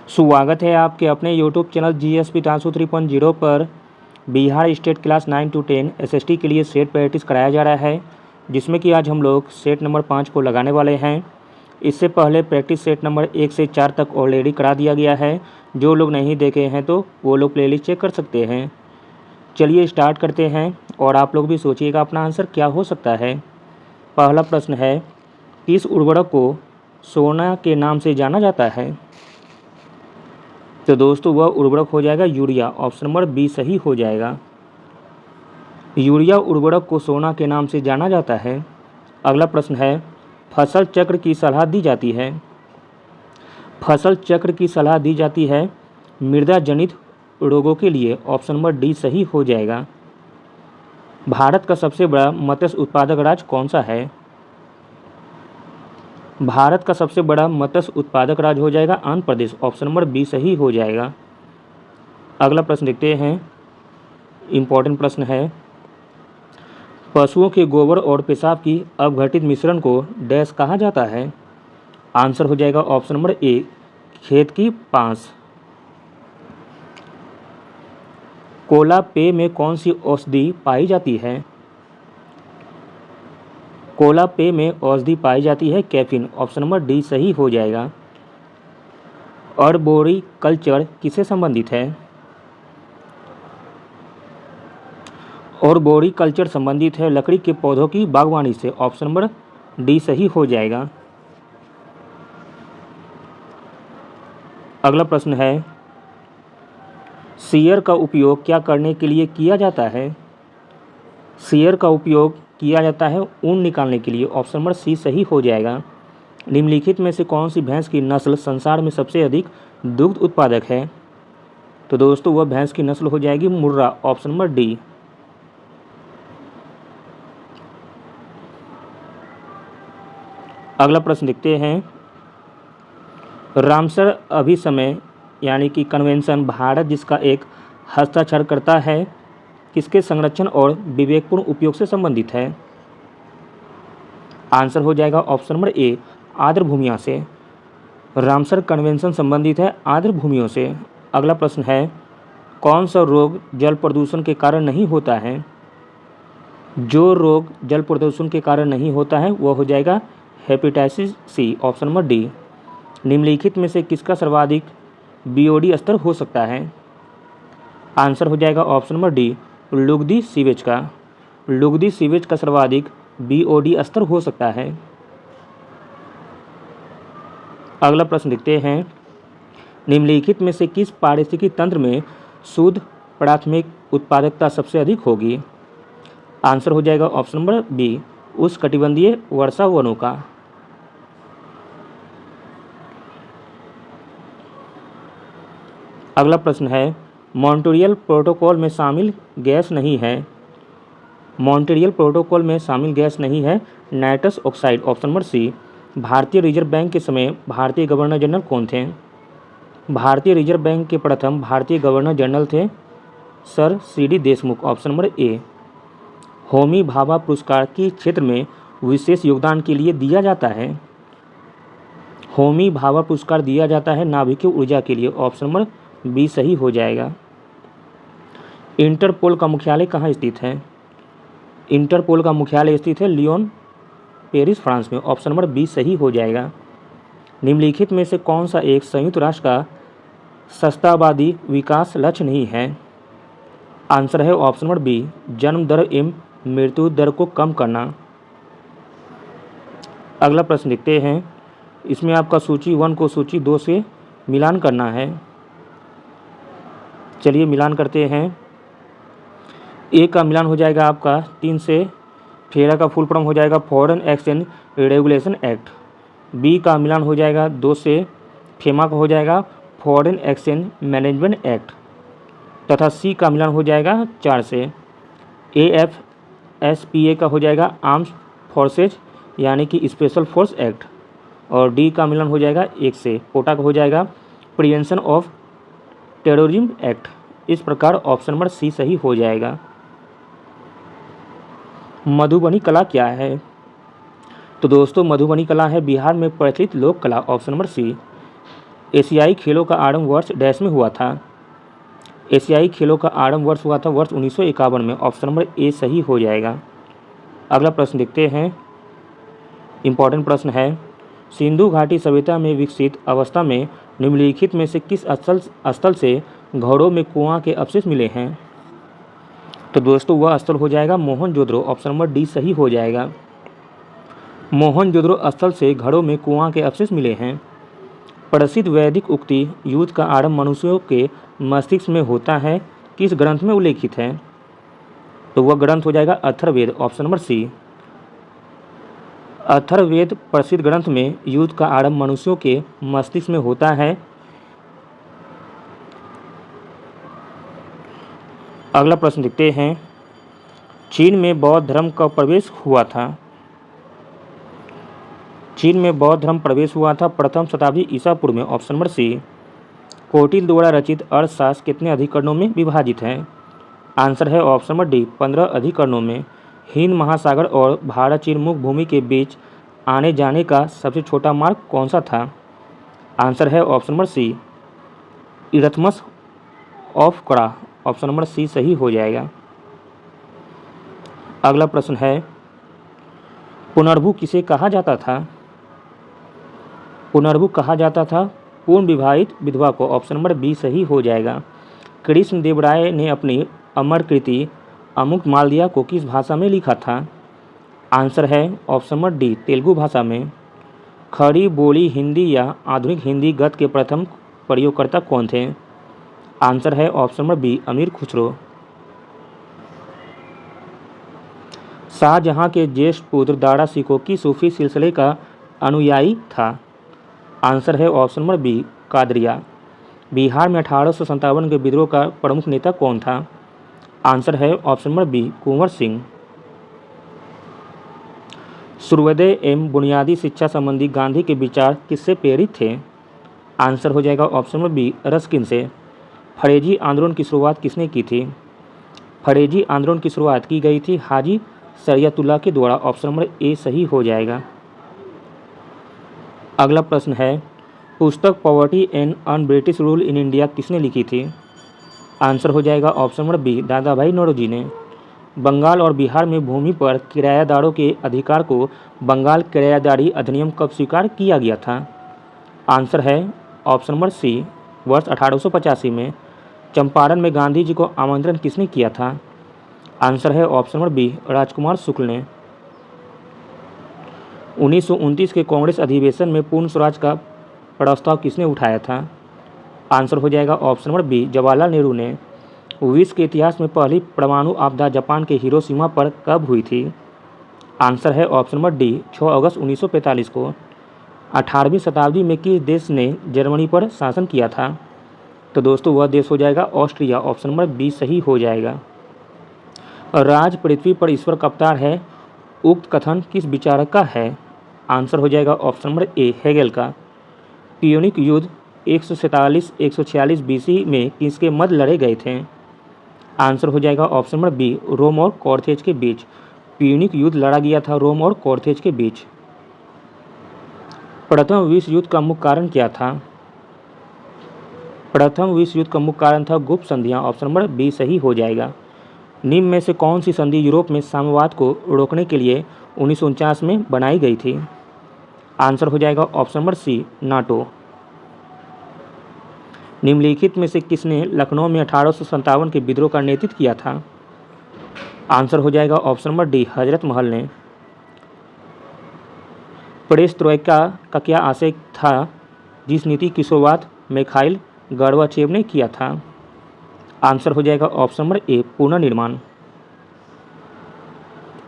स्वागत है आपके अपने यूट्यूब चैनल जीएसपी टांसू 3.0 पर। Bihar state class 9 to 10 SST के लिए सेट प्रैक्टिस कराया जा रहा है, जिसमें कि आज हम लोग सेट नंबर 5 को लगाने वाले हैं। इससे पहले प्रैक्टिस सेट नंबर 1 से 4 तक ऑलरेडी करा दिया गया है। जो लोग नहीं देखे हैं तो वो लोग प्लेलिस्ट चेक कर सकते हैं। चलिए स्टार्ट करते हैं और आप लोग भी सोचिएगा अपना आंसर क्या हो सकता है। पहला प्रश्न है, किस उर्वरक को सोना के नाम से जाना जाता है? तो दोस्तों वह उर्वरक हो जाएगा यूरिया। ऑप्शन नंबर बी सही हो जाएगा। यूरिया उर्वरक को सोना के नाम से जाना जाता है। अगला प्रश्न है, फसल चक्र की सलाह दी जाती है। फसल चक्र की सलाह दी जाती है मृदा जनित रोगों के लिए। ऑप्शन नंबर डी सही हो जाएगा। भारत का सबसे बड़ा मत्स्य उत्पादक राज्य कौन सा है? भारत का सबसे बड़ा मत्स्य उत्पादक राज्य हो जाएगा Andhra Pradesh. Option number B सही हो जाएगा। अगला प्रश्न देखते हैं, इम्पोर्टेंट प्रश्न है, पशुओं के गोबर और पेशाब की अपघटित मिश्रण को डैश कहा जाता है? आंसर हो जाएगा ऑप्शन नंबर ए, खेत की पांस। कोला पेय में कौन सी औषधि पाई जाती है? कोला पेय में औषधि पाई जाती है कैफीन। ऑप्शन नंबर डी सही हो जाएगा। आर्बोरिकल्चर किससे संबंधित है? आर्बोरिकल्चर संबंधित है लकड़ी के पौधों की बागवानी से। ऑप्शन नंबर डी सही हो जाएगा। अगला प्रश्न है, सीयर का उपयोग क्या करने के लिए किया जाता है? सीयर का उपयोग किया जाता है ऊन निकालने के लिए। ऑप्शन नंबर सी सही हो जाएगा। निम्नलिखित में से कौन सी भैंस की नस्ल संसार में सबसे अधिक दुग्ध उत्पादक है? तो दोस्तों वह भैंस की नस्ल हो जाएगी मुर्रा। Option number D. अगला प्रश्न देखते हैं, रामसर अभिसमय यानी कि कन्वेंशन भारत जिसका एक हस्ताक्षर करता है किसके संरक्षण और विवेकपूर्ण उपयोग से संबंधित है? आंसर हो जाएगा ऑप्शन नंबर ए, आर्द्र भूमियों से। रामसर कन्वेंशन संबंधित है आर्द्र भूमियों से। अगला प्रश्न है, कौन सा रोग जल प्रदूषण के कारण नहीं होता है? जो रोग जल प्रदूषण के कारण नहीं होता है वह हो जाएगा hepatitis C. Option number D. निम्नलिखित में से किसका सर्वाधिक बीओडी स्तर हो सकता है? आंसर हो जाएगा ऑप्शन नंबर डी, लुगदी सीवेज का। लुगदी सीवेज का सर्वाधिक बीओडी स्तर हो सकता है। अगला प्रश्न देखते हैं, निम्नलिखित में से किस पारिस्थितिकी तंत्र में शुद्ध प्राथमिक उत्पादकता सबसे अधिक होगी? आंसर हो जाएगा ऑप्शन नंबर बी, उष्णकटिबंधीय वर्षा वनों का। अगला प्रश्न है, मॉन्ट्रियल प्रोटोकॉल में शामिल गैस नहीं है। मॉन्ट्रियल प्रोटोकॉल में शामिल गैस नहीं है nitrous oxide. Option number C. भारतीय रिजर्व बैंक के समय भारतीय गवर्नर जनरल कौन थे? भारतीय रिजर्व बैंक के प्रथम भारतीय गवर्नर जनरल थे sir CD. Deshmukh. Option number A. Homi Bhabha पुरस्कार किस क्षेत्र में विशेष योगदान के लिए दिया जाता है? होमी भाभा पुरस्कार दिया जाता है नाभिकीय ऊर्जा के लिए। ऑप्शन नंबर बी सही हो जाएगा। इंटरपोल का मुख्यालय कहाँ स्थित है? इंटरपोल का मुख्यालय स्थित है लियोन, पेरिस, फ्रांस में। ऑप्शन नंबर बी सही हो जाएगा। निम्नलिखित में से कौन सा एक संयुक्त राष्ट्र का सस्तावादी विकास लक्ष्य नहीं है? आंसर है ऑप्शन नंबर बी, जन्म दर एवं मृत्यु दर को कम करना। अगला प्रश्न देखते हैं, इसमें आपका सूची 1 को सूची 2 से मिलान करना है। चलिए मिलान करते हैं। ए का मिलान हो जाएगा आपका 3 से, फेरा का फुल फॉर्म हो जाएगा foreign exchange regulation act. B का मिलान हो जाएगा 2 से, फेमा का हो जाएगा फॉरेन एक्सचेंज मैनेजमेंट एक्ट। तथा सी का मिलान हो जाएगा 4 से, AFSPA का हो जाएगा आर्म्स फोर्सेज यानी कि स्पेशल फोर्स एक्ट। और डी का मिलान हो जाएगा 1 से, कोटा का हो जाएगा प्रिवेंशन ऑफ टेररिज्म एक्ट। इस प्रकार ऑप्शन नंबर सी सही हो जाएगा। मधुबनी कला क्या है? तो दोस्तों मधुबनी कला है बिहार में प्रचलित लोक कला। Option number C. एशियाई खेलों का आरंभ वर्ष डैश में हुआ था। एशियाई खेलों का आरंभ वर्ष हुआ था वर्ष 1951 में। ऑप्शन नंबर ए सही हो जाएगा। अगला प्रश्न देखते हैं, इम्पॉर्टेंट प्रश्न है, सिंधु घाटी सभ्यता में विकसित अवस्था में निम्नलिखित में से किस स्थल से घड़ों में कुआं के अवशेष मिले हैं? तो दोस्तों वह स्थल हो जाएगा मोहनजोदड़ो। ऑप्शन नंबर डी सही हो जाएगा। मोहनजोदड़ो स्थल से घड़ों में कुआं के अवशेष मिले हैं। प्रसिद्ध वैदिक उक्ति युद्ध का आरंभ मनुष्यों के मस्तिष्क में होता है किस ग्रंथ में उल्लेखित है? तो वह ग्रंथ हो जाएगा Atharvaveda. Option number C. Atharvaveda प्रसिद्ध ग्रंथ में युद्ध का आरंभ मनुष्यों के मस्तिष्क में होता है। अगला प्रश्न देखते हैं, चीन में बौद्ध धर्म का प्रवेश हुआ था। चीन में बौद्ध धर्म प्रवेश हुआ था प्रथम शताब्दी ईसा पूर्व में। ऑप्शन नंबर सी। कौटिल्य द्वारा रचित अर्थशास्त्र कितने अधिकरणों में विभाजित है? आंसर है ऑप्शन नंबर डी 15 अधिकरणों में। हिंद महासागर और भारत चीन मुख्य भूमि के बीच आने जाने का सबसे छोटा मार्ग कौन सा था? आंसर है ऑप्शन नंबर सी इरथमस ऑफ कड़ा। ऑप्शन नंबर सी सही हो जाएगा। अगला प्रश्न है, पुनर्भु किसे कहा जाता था? पुनर्भु कहा जाता था पूर्ण विवाहित विधवा को। ऑप्शन नंबर बी सही हो जाएगा। कृष्ण देव राय ने अपनी अमर कृति अमुक्त मालदिया को किस भाषा में लिखा था? आंसर है ऑप्शन नंबर डी तेलुगु भाषा में। खड़ी बोली हिंदी या आधुनिक हिंदी गद्य के प्रथम प्रयोगकर्ता कौन थे? आंसर है ऑप्शन नंबर बी अमीर खुसरो। शाहजहां के ज्येष्ठ पुत्र दारा शिकोह की सूफी सिलसिले का अनुयायी था। आंसर है option number B Qadiriya. Bihar में 1857 के विद्रोह का प्रमुख नेता कौन था? आंसर है option number B Kunwar Singh. सूर्योदय एवं बुनियादी शिक्षा संबंधी गांधी के विचार किससे प्रेरित थे? आंसर हो जाएगा ऑप्शन नंबर बी रस्किन से। फरेजी आंदोलन की शुरुआत किसने की थी? फरेजी आंदोलन की शुरुआत की गई थी हाजी शरियतुल्लाह के द्वारा। ऑप्शन नंबर ए सही हो जाएगा। अगला प्रश्न है, पुस्तक poverty and un British rule in India किसने लिखी थी? आंसर हो जाएगा ऑप्शन नंबर बी दादा भाई नौरोजी ने। बंगाल और बिहार में भूमि पर किराएदारों के अधिकार को बंगाल किराएदारी अधिनियम कब स्वीकार किया गया था? आंसर है ऑप्शन नंबर सी वर्ष 1885 में। चंपारण में गांधी जी को आमंत्रण किसने किया था? आंसर है ऑप्शन नंबर बी राजकुमार शुक्ल ने। 1929 के कांग्रेस अधिवेशन में पूर्ण स्वराज का प्रस्ताव किसने उठाया था? आंसर हो जाएगा option number B Jawaharlal Nehru ने। विश्व के इतिहास में पहली परमाणु आपदा जापान के हिरोशिमा पर कब हुई थी? आंसर है ऑप्शन नंबर डी 6 अगस्त 1945 को। 18वीं शताब्दी में किस देश ने जर्मनी पर शासन किया था? तो दोस्तों वह देश हो जाएगा ऑस्ट्रिया। ऑप्शन नंबर बी सही हो जाएगा। राज पृथ्वी पर ईश्वर का अवतार है, उक्त कथन किस विचारक का है? आंसर हो जाएगा ऑप्शन नंबर ए हेगेल का। प्यूनिक युद्ध 147-146 बीसी में किसके मध्य लड़े गए थे? आंसर हो जाएगा ऑप्शन नंबर बी रोम और कॉर्थेज के बीच। प्यूनिक युद्ध लड़ा गया था रोम और कॉर्थेज के बीच। प्रथम विश्व युद्ध का मुख्य कारण क्या था? प्रथम विश्व युद्ध का मुख्य कारण था गुप्त संधियां। ऑप्शन नंबर बी सही हो जाएगा। निम्न में से कौन सी संधि यूरोप में साम्यवाद को रोकने के लिए 1949 में बनाई गई थी? आंसर हो जाएगा ऑप्शन नंबर सी नाटो। निम्नलिखित में से किसने लखनऊ में 1857 के विद्रोह का नेतृत्व किया था? आंसर हो जाएगा option number D Hazrat Mahal ने। पेरेस्ट्रोइका का क्या आशय था जिस नीति की शुरुआत मिखाइल गोर्बाचेव ने किया था? आंसर हो जाएगा ऑप्शन नंबर ए पुनर्निर्माण।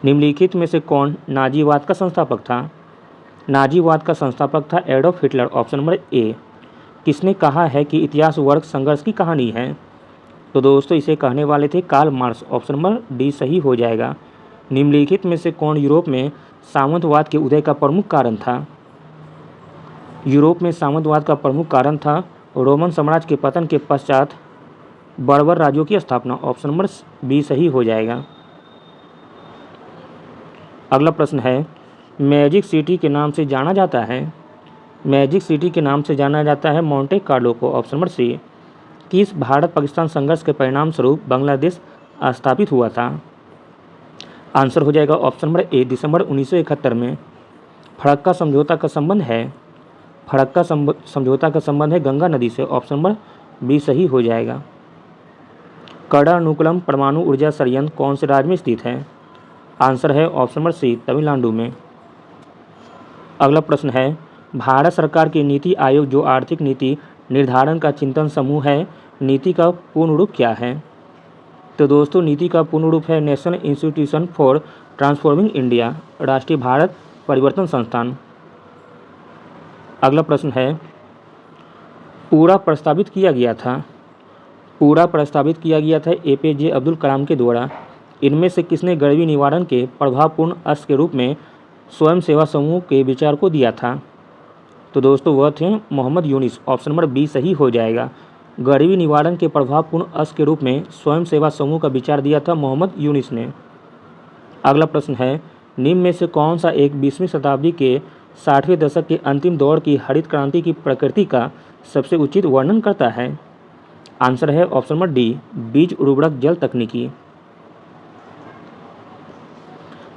निम्नलिखित में से कौन नाजीवाद का संस्थापक था? नाजीवाद का संस्थापक था Adolf Hitler. Option number A. किसने कहा है कि इतिहास वर्ग संघर्ष की कहानी है? तो दोस्तों इसे कहने वाले थे Karl Marx. Option number D सही हो जाएगा। निम्नलिखित में से कौन यूरोप में सामंतवाद के उदय का प्रमुख कारण था? यूरोप में सामंतवाद का प्रमुख कारण था रोमन साम्राज्य के पतन के पश्चात बर्बर राज्यों की स्थापना। ऑप्शन नंबर बी सही हो जाएगा। अगला प्रश्न है, मैजिक सिटी के नाम से जाना जाता है। मैजिक सिटी के नाम से जाना जाता है मोंटे कार्लो को, ऑप्शन नंबर सी। किस भारत पाकिस्तान संघर्ष के परिणाम स्वरूप बांग्लादेश स्थापित हुआ था? आंसर हो जाएगा ऑप्शन नंबर ए, दिसंबर 1971 में। फड़क्का समझौता का संबंध है, फड़क्का समझौता का संबंध है गंगा नदी से, ऑप्शन नंबर बी सही हो जाएगा। कडानुकुलम परमाणु ऊर्जा संयंत्र कौन से राज्य में स्थित है? आंसर है ऑप्शन नंबर सी, तमिलनाडु में। अगला प्रश्न है, भारत सरकार की नीति आयोग जो आर्थिक नीति निर्धारण का चिंतन समूह है, नीति का पूर्ण रूप क्या है? तो दोस्तों नीति का पूर्ण रूप है national institution for transforming India, राष्ट्रीय भारत परिवर्तन संस्थान। अगला प्रश्न है, पूरा प्रस्तावित किया गया था APJ अब्दुल कलाम के द्वारा। इनमें से किसने गरीबी निवारण के प्रभावपूर्ण अस्त्र के रूप में स्वयं सेवा समूह के विचार को दिया था? तो दोस्तों वह थे Mohammad Yunus, option number B सही हो जाएगा। गरीबी निवारण के प्रभावपूर्ण अस्त्र के रूप में स्वयं सेवा समूह का विचार दिया था मोहम्मद यूनिस ने। अगला प्रश्न है, निम्न में से कौन सा एक 20वीं शताब्दी के 60वें दशक के अंतिम दौर की हरित क्रांति की प्रकृति का सबसे उचित वर्णन करता है? आंसर है ऑप्शन नंबर डी, बीज उर्वरक जल तकनीकी।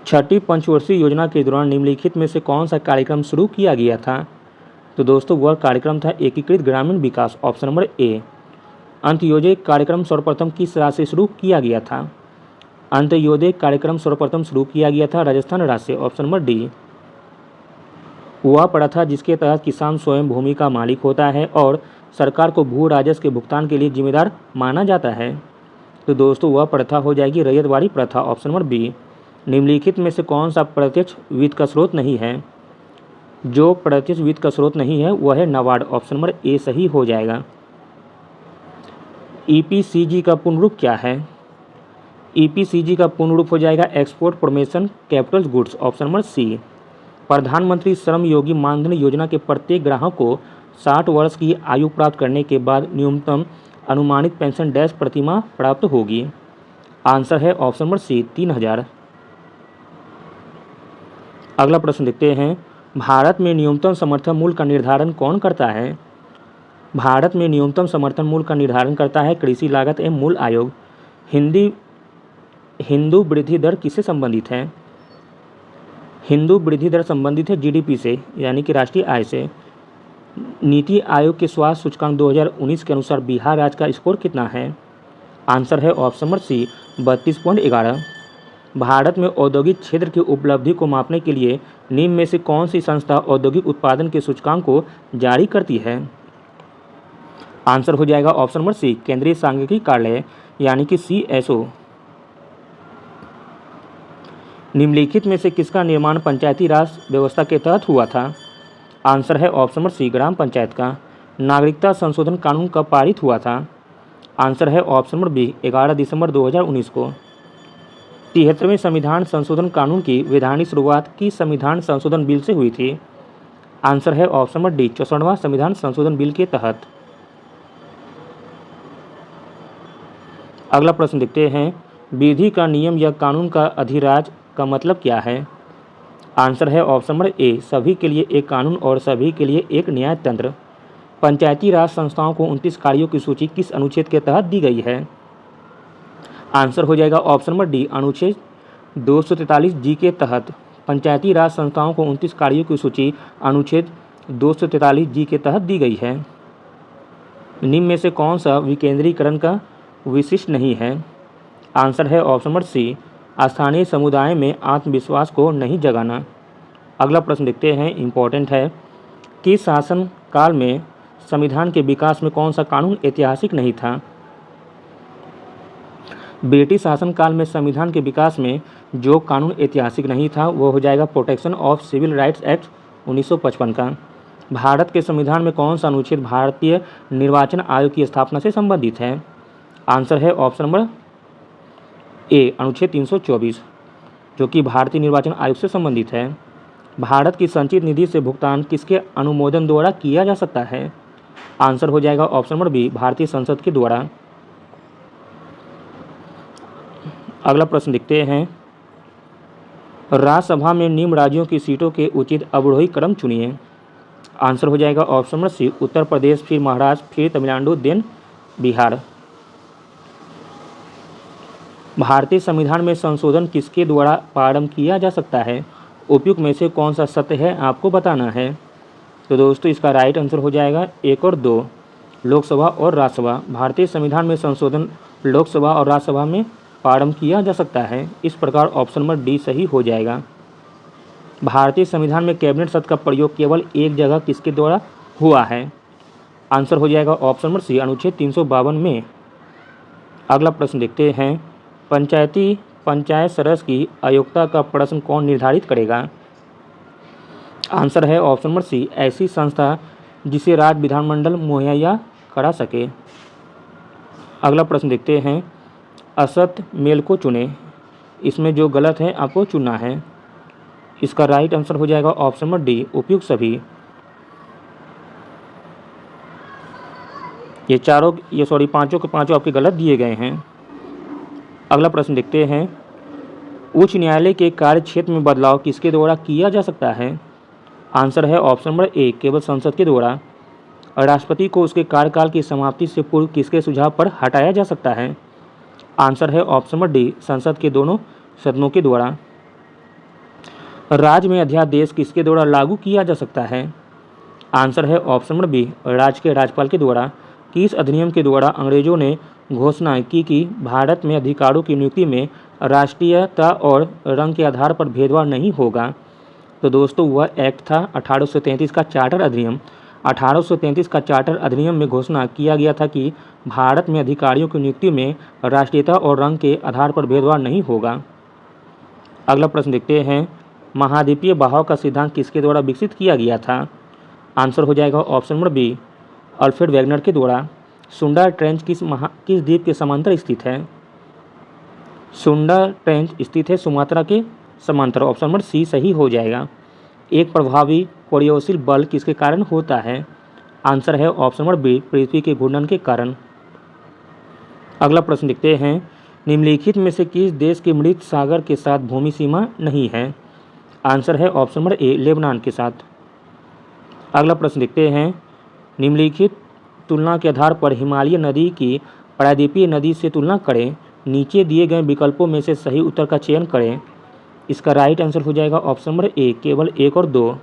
छठी पंचवर्षीय योजना के दौरान निम्नलिखित में से कौन सा कार्यक्रम शुरू किया गया था? तो दोस्तों वह कार्यक्रम था एकीकृत ग्रामीण विकास, ऑप्शन नंबर ए। अंत्योदय कार्यक्रम सर्वप्रथम किस राज्य से शुरू किया गया था? अंत्योदय कार्यक्रम सर्वप्रथम शुरू किया गया था राजस्थान राज्य से, ऑप्शन नंबर डी। वह प्रथा जिसके तहत किसान स्वयं भूमि का मालिक होता है और सरकार को भू राजस्व के भुगतान के लिए जिम्मेदार माना जाता है। तो दोस्तों वह प्रथा हो जाएगी रैयतवाड़ी प्रथा, ऑप्शन नंबर बी। निम्नलिखित में से कौन सा प्रत्यक्ष वित्त का स्रोत नहीं है? जो प्रत्यक्ष वित्त का स्रोत नहीं है वह है नाबार्ड, ऑप्शन नंबर ए सही हो जाएगा। EPCG का पूर्ण रूप क्या है? EPCG का पूर्ण रूप हो जाएगा export promotion capital goods, option number C. प्रधानमंत्री श्रम योगी मानधन योजना के प्रत्येक ग्राहक को 60 वर्ष की आयु प्राप्त करने के बाद न्यूनतम अनुमानित पेंशन डैश प्रतिमाह प्राप्त होगी। आंसर है ऑप्शन नंबर सी, 3000। अगला प्रश्न देखते हैं, भारत में न्यूनतम समर्थन मूल्य का निर्धारण कौन करता है? भारत में न्यूनतम समर्थन मूल्य का निर्धारण करता है कृषि लागत एवं मूल्य आयोग। हिंदू वृद्धि दर किससे संबंधित है? हिंदू वृद्धि दर संबंधित है GDP से, यानी कि राष्ट्रीय आय से। नीति आयोग के स्वास्थ्य सूचकांक 2019 के अनुसार बिहार राज्य का स्कोर कितना है? आंसर है ऑप्शन नंबर सी, 32.11। भारत में औद्योगिक क्षेत्र की उपलब्धि को मापने के लिए निम्न में से कौन सी संस्था औद्योगिक उत्पादन के सूचकांक को जारी करती है? आंसर हो जाएगा ऑप्शन नंबर सी, केंद्रीय सांख्यिकी कार्यालय, यानी कि CSO। निम्नलिखित में से किसका निर्माण पंचायती राज व्यवस्था के तहत हुआ था? आंसर है ऑप्शन नंबर सी, ग्राम पंचायत का। नागरिकता संशोधन कानून कब पारित हुआ था? आंसर है ऑप्शन नंबर बी, 11 दिसंबर 2019 को। 73वें संविधान संशोधन कानून की वैधानिक शुरुआत किस संविधान संशोधन बिल से हुई थी? आंसर है ऑप्शन नंबर डी, 64वां संविधान संशोधन बिल के तहत। अगला प्रश्न देखते हैं, विधि का नियम या कानून का अधिराज का मतलब क्या है? आंसर है ऑप्शन नंबर ए, सभी के लिए एक कानून और सभी के लिए एक न्याय तंत्र। पंचायती राज संस्थाओं को 29 कार्यों की सूची किस अनुच्छेद के तहत दी गई है? आंसर हो जाएगा ऑप्शन नंबर डी, अनुच्छेद 243G के तहत। पंचायती राज संस्थाओं को 29 कार्यों की सूची अनुच्छेद 243G के तहत दी गई है। निम्न में से कौन सा विकेंद्रीकरण का विशिष्ट नहीं है? आंसर है ऑप्शन नंबर सी, स्थानीय समुदाय में आत्मविश्वास को नहीं जगाना। अगला प्रश्न देखते हैं, इम्पोर्टेंट है, कि शासन काल में संविधान के विकास में कौन सा कानून ऐतिहासिक नहीं था? ब्रिटिश शासन काल में संविधान के विकास में जो कानून ऐतिहासिक नहीं था वो हो जाएगा protection of civil rights act 1955 का। भारत के संविधान में कौन सा अनुच्छेद भारतीय निर्वाचन आयोग की स्थापना से संबंधित है? आंसर है ऑप्शन नंबर ए, अनुच्छेद 324, जो कि भारतीय निर्वाचन आयोग से संबंधित है। भारत की संचित निधि से भुगतान किसके अनुमोदन द्वारा किया जा सकता है? आंसर हो जाएगा ऑप्शन नंबर बी, भारतीय संसद के द्वारा। अगला प्रश्न देखते हैं, राज्यसभा में निम्न राज्यों की सीटों के उचित अवरोही क्रम चुनिए। आंसर हो जाएगा ऑप्शन नंबर सी उत्तर प्रदेश, फिर महाराष्ट्र, फिर तमिलनाडु, देन बिहार। भारतीय संविधान में संशोधन किसके द्वारा प्रारंभ किया जा सकता है? उपयुक्त में से कौन सा सत्य है आपको बताना है। तो दोस्तों इसका राइट आंसर हो जाएगा 1 और 2, लोकसभा और राज्यसभा। भारतीय संविधान में संशोधन लोकसभा और राज्यसभा में प्रारंभ किया जा सकता है। इस प्रकार ऑप्शन नंबर डी सही हो जाएगा। भारतीय संविधान में कैबिनेट शब्द का प्रयोग केवल एक जगह किसके द्वारा हुआ है? आंसर हो जाएगा ऑप्शन नंबर सी अनुच्छेद 352 में। अगला प्रश्न देखते हैं, पंचायत सदस्य की अयोग्यता का प्रश्न कौन निर्धारित करेगा? आंसर है ऑप्शन नंबर सी ऐसी संस्था जिसे राज्य विधानमंडल मुहैया करा सके। अगला प्रश्न देखते हैं, असत मेल को चुने। इसमें जो गलत है आपको चुनना है। इसका राइट आंसर हो जाएगा ऑप्शन नंबर डी उपयुक्त सभी। पांचों के पांचों आपके गलत दिए गए हैं। अगला प्रश्न देखते हैं, उच्च न्यायालय के कार्य क्षेत्र में बदलाव किसके द्वारा किया जा सकता है? आंसर है ऑप्शन नंबर ए केवल संसद के द्वारा। राष्ट्रपति को उसके कार्यकाल की समाप्ति से पूर्व किसके सुझाव पर हटाया जा सकता है? आंसर है ऑप्शन नंबर डी संसद के दोनों सदनों के द्वारा। राज्य में अध्यादेश किसके द्वारा लागू किया जा सकता है? आंसर है ऑप्शन नंबर बी राज्य के राज्यपाल के द्वारा। किस अधिनियम के द्वारा अंग्रेजों ने घोषणा की कि भारत में अधिकारों की नियुक्ति में राष्ट्रीयता और रंग के आधार पर भेदभाव नहीं होगा? तो दोस्तों वह एक्ट था 1833 का चार्टर अधिनियम। 1833 का चार्टर अधिनियम में घोषणा किया गया था कि भारत में अधिकारियों की नियुक्ति में राष्ट्रीयता और रंग के आधार पर भेदभाव नहीं होगा। अगला प्रश्न देखते हैं, महाद्वीपीय बहाव का सिद्धांत किसके द्वारा विकसित किया गया था? आंसर हो जाएगा option number B Alfred Wegener के द्वारा। सुंडा ट्रेंच किस द्वीप के समांतर स्थित है? सुंडा ट्रेंच स्थित है सुमात्रा के समांतर। ऑप्शन नंबर सी सही हो जाएगा। एक प्रभावी कोरियोशील बल किसके कारण होता है? आंसर है ऑप्शन नंबर बी पृथ्वी के घूर्णन के कारण। अगला प्रश्न देखते हैं, निम्नलिखित में से किस देश की मृत सागर के साथ भूमि सीमा नहीं है? आंसर है ऑप्शन नंबर ए लेबनान के साथ। अगला प्रश्न देखते हैं, निम्नलिखित तुलना के आधार पर हिमालय नदी की प्रायद्वीपीय नदी से तुलना करें। नीचे दिए गए विकल्पों में से सही उत्तर का चयन करें। इसका राइट आंसर हो जाएगा ऑप्शन नंबर ए केवल 1 और 2।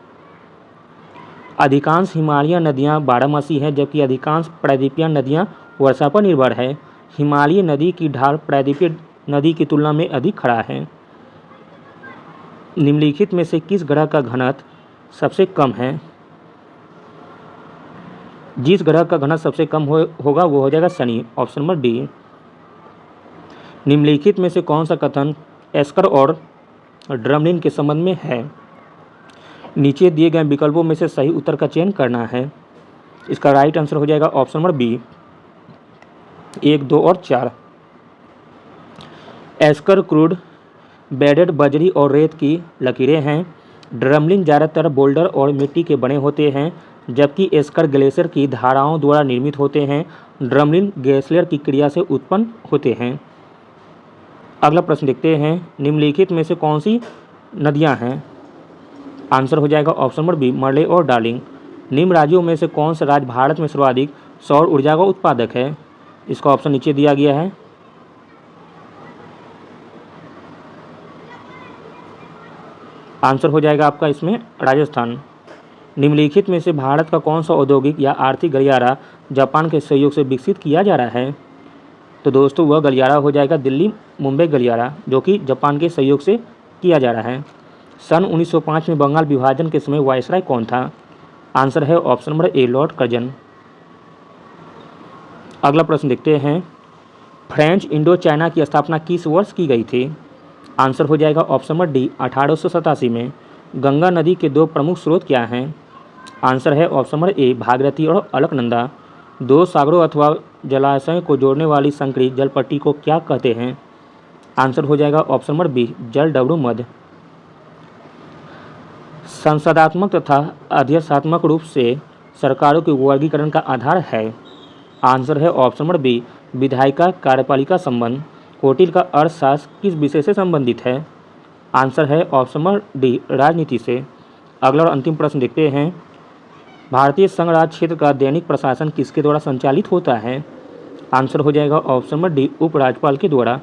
अधिकांश हिमालयी नदियां बारहमासी हैं, जबकि अधिकांश प्रायद्वीपीय नदियां वर्षा पर निर्भर है। हिमालयी नदी की ढाल प्रायद्वीपीय नदी की तुलना में अधिक खड़ा है। निम्नलिखित में से किस ग्रह का घनत्व सबसे कम है? जिस ग्रह का घनत्व सबसे कम होगा वो हो जाएगा शनि। Option number D. निम्नलिखित में से कौन सा कथन एस्कर और ड्रमलिन के संबंध में है? नीचे दिए गए विकल्पों में से सही उत्तर का चयन करना है। इसका राइट आंसर हो जाएगा ऑप्शन नंबर बी 1, 2 और 4। एस्कर क्रूड बेडेड बजरी और रेत की लकीरें हैं। ड्रमलिन ज़्यादातर बोल्डर और मिट्टी के बने होते हैं, जबकि एस्कर ग्लेशियर की धाराओं द्वारा निर्मित होते हैं। ड्रमलिन ग्लेशियर की क्रिया से उत्पन्न होते हैं। अगला प्रश्न देखते हैं, निम्नलिखित में से कौन सी नदियां हैं? आंसर हो जाएगा ऑप्शन नंबर बी मरले और डार्लिंग। निम्न राज्यों में से कौन सा राज्य भारत में सर्वाधिक सौर ऊर्जा का उत्पादक है? इसका ऑप्शन नीचे दिया गया है। आंसर हो जाएगा आपका इसमें राजस्थान। निम्नलिखित में से भारत का कौन सा औद्योगिक या आर्थिक गलियारा जापान के सहयोग से विकसित किया जा रहा है? तो दोस्तों वह गलियारा हो जाएगा दिल्ली मुंबई गलियारा, जो कि जापान के सहयोग से किया जा रहा है। सन 1905 में बंगाल विभाजन के समय वायसराय कौन था? आंसर है option number A Lord Curzon. अगला प्रश्न देखते हैं, फ्रेंच इंडो चाइना की स्थापना किस वर्ष की गई थी? आंसर हो जाएगा ऑप्शन नंबर डी 1887 में। गंगा नदी के 2 प्रमुख स्रोत क्या हैं? आंसर है ऑप्शन नंबर ए भागीरथी और अलकनंदा। 2 सागरों अथवा जलाशयों को जोड़ने वाली संकरी जल पट्टी को क्या कहते हैं? आंसर हो जाएगा ऑप्शन नंबर बी जल डबरू मध्य। संसदात्मक तथा अध्यक्षात्मक रूप से सरकारों के वर्गीकरण का आधार है। आंसर है ऑप्शन नंबर बी विधायिका कार्यपालिका संबंध। कोटिल का अर्थशास्त्र किस विषय से संबंधित है? आंसर है ऑप्शन नंबर डी राजनीति से। अगला और अंतिम प्रश्न देखते हैं, भारतीय संघ राज्य क्षेत्र का दैनिक प्रशासन किसके द्वारा संचालित होता है? आंसर हो जाएगा ऑप्शन नंबर डी, उपराज्यपाल के द्वारा।